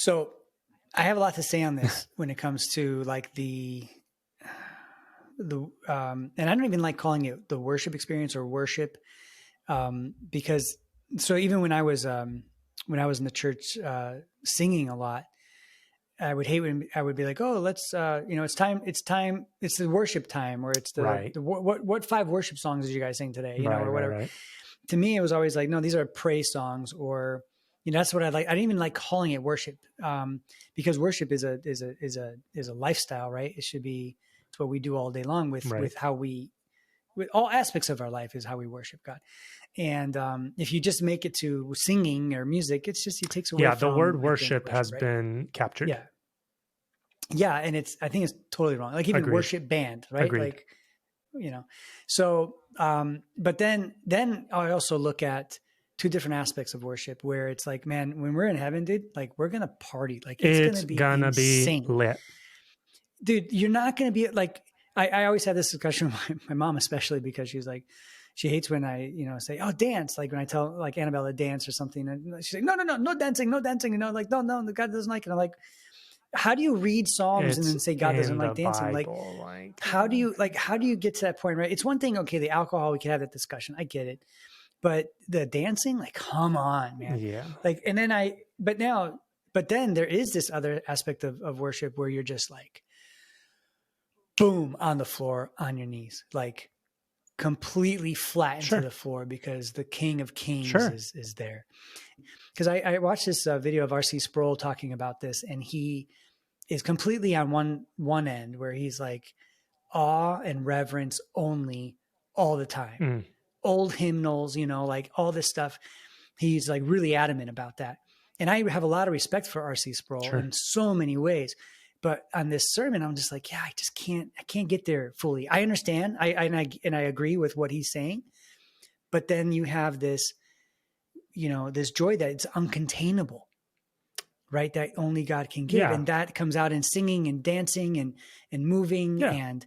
So I have a lot to say on this when it comes to like and I don't even like calling it the worship experience or worship, because so even when I was in the church singing a lot, I would hate when I would be like, oh, let's it's time, it's the worship time, or it's Right. what 5 worship songs did you guys sing today, or whatever. Right. To me, it was always like, no, these are praise songs, or that's what I like. I didn't even like calling it worship, because worship is a lifestyle, right? It should be, it's what we do all day long with how we, with all aspects of our life is how we worship God. And if you just make it to singing or music, it takes away from the word I think, worship has right? been captured. Yeah. And I think it's totally wrong. Like even Agreed. worship band, right? Agreed. Like, so, but then I also look at 2 different aspects of worship where it's like, man, when we're in heaven, dude, like we're going to party. Like it's going to be insane. Be lit. Dude, you're not going to be like, I always have this discussion with my mom, especially because she's like, she hates when I, say, oh, dance. Like when I tell like Annabelle to dance or something, and she's like, no dancing, like, no, God doesn't like it. I'm like, how do you read Psalms and then say God doesn't like dancing? Bible, like, how do you get to that point, right? It's one thing, okay, the alcohol, we could have that discussion. I get it. But the dancing, like, come on, man. Yeah. Like, and then but then there is this other aspect of worship where you're just like, boom, on the floor, on your knees, like completely flat into the floor because the King of Kings is there. Because I watched this video of R.C. Sproul talking about this, and he is completely on one end where he's like awe and reverence only all the time. Old hymnals, like all this stuff. He's like really adamant about that. And I have a lot of respect for R.C. Sproul in so many ways. But on this sermon, I'm just like, yeah, I can't get there fully. I understand. I agree with what he's saying. But then you have this, this joy that it's uncontainable, right? That only God can give. And that comes out in singing and dancing and moving and,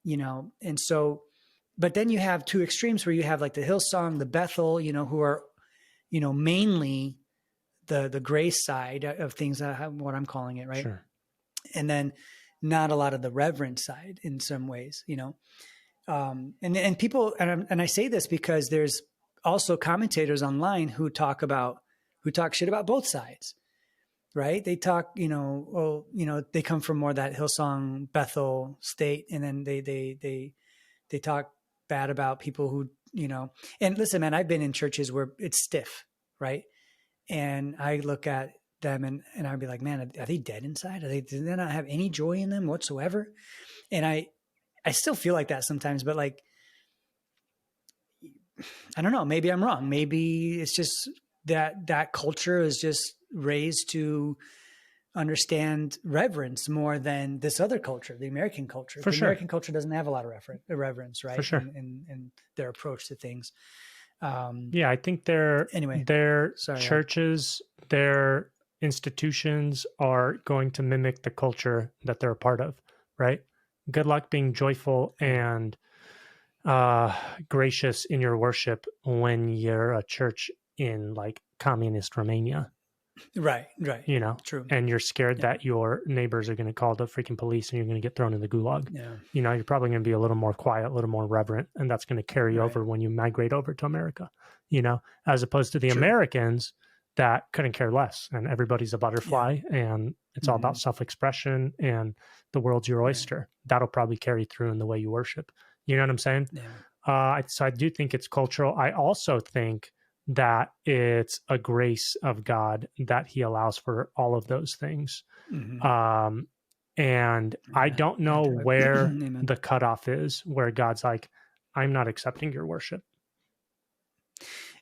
and so, but then you have 2 extremes where you have like the Hillsong, the Bethel, who are, mainly the grace side of things, what I'm calling it, right? Sure. And then not a lot of the reverence side in some ways, and people, and I say this because there's also commentators online who talk shit about both sides, right? They talk, they come from more that Hillsong Bethel state. And then they talk bad about people who, and listen, man, I've been in churches where it's stiff, right? And I look at them and I'd be like, man, are they dead inside? Do they not have any joy in them whatsoever? And I still feel like that sometimes, but like, I don't know, maybe I'm wrong. Maybe it's just that culture is just raised to understand reverence more than this other culture, the American culture. American culture doesn't have a lot of reverence, right? For sure. And their approach to things. I think their churches, their institutions are going to mimic the culture that they're a part of, right? Good luck being joyful and gracious in your worship when you're a church in like communist Romania. Right. True. And you're scared that your neighbors are going to call the freaking police and you're going to get thrown in the gulag. Yeah. You're probably going to be a little more quiet, a little more reverent, and that's going to carry over when you migrate over to America, as opposed to the Americans that couldn't care less and everybody's a butterfly and it's all about self-expression and the world's your oyster. That'll probably carry through in the way you worship. You know what I'm saying? Yeah. So I do think it's cultural. I also think that it's a grace of God that he allows for all of those things. And I don't know where the cutoff is, where God's like, I'm not accepting your worship.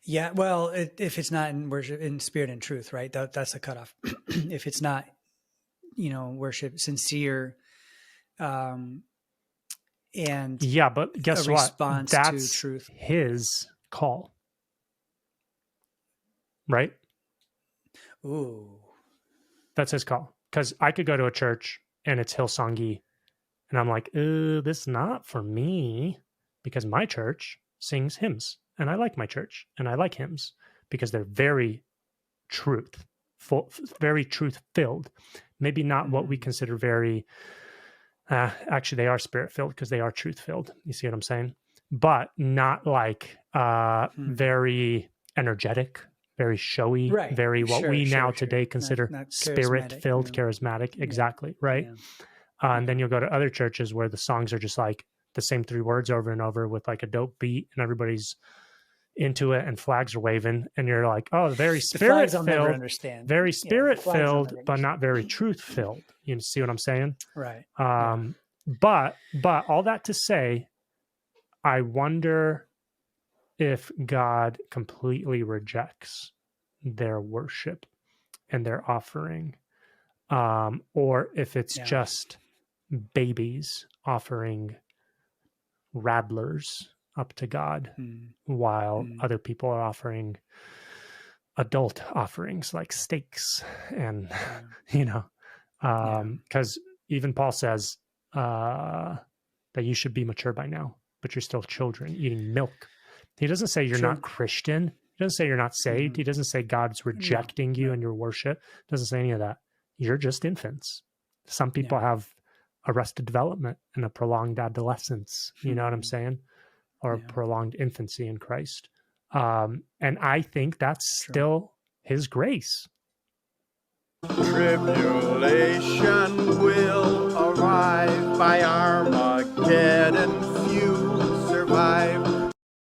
Yeah. Well, if it's not in worship, in spirit and truth, right? That's the cutoff. If it's not, worship, sincere, and but guess what? Response that's to truth. His call. Right? Ooh. That's his call. Because I could go to a church and it's Hillsongy, and I'm like, this is not for me, because my church sings hymns, and I like my church, and I like hymns because they're very truth. very truth-filled. Maybe not what we consider very, actually they are spirit-filled because they are truth-filled. You see what I'm saying? But not like very energetic, very showy, very what we now today consider not spirit-filled, charismatic. Exactly, right? Yeah. And then you'll go to other churches where the songs are just like the same 3 words over and over with like a dope beat and everybody's into it and flags are waving and you're like, oh, very spirit-filled, very spirit-filled, but not very truth-filled. You see what I'm saying? Right. But all that to say, I wonder if God completely rejects their worship and their offering, or if it's just babies offering rabblers up to God while other people are offering adult offerings like steaks and, because even Paul says that you should be mature by now, but you're still children eating milk. He doesn't say you're not Christian. He doesn't say you're not saved. He doesn't say God's rejecting you and your worship. He doesn't say any of that. You're just infants. Some people have arrested development and a prolonged adolescence. You know what I'm saying? Or prolonged infancy in Christ. And I think that's still his grace. Tribulation will arrive by Armageddon. Few survive.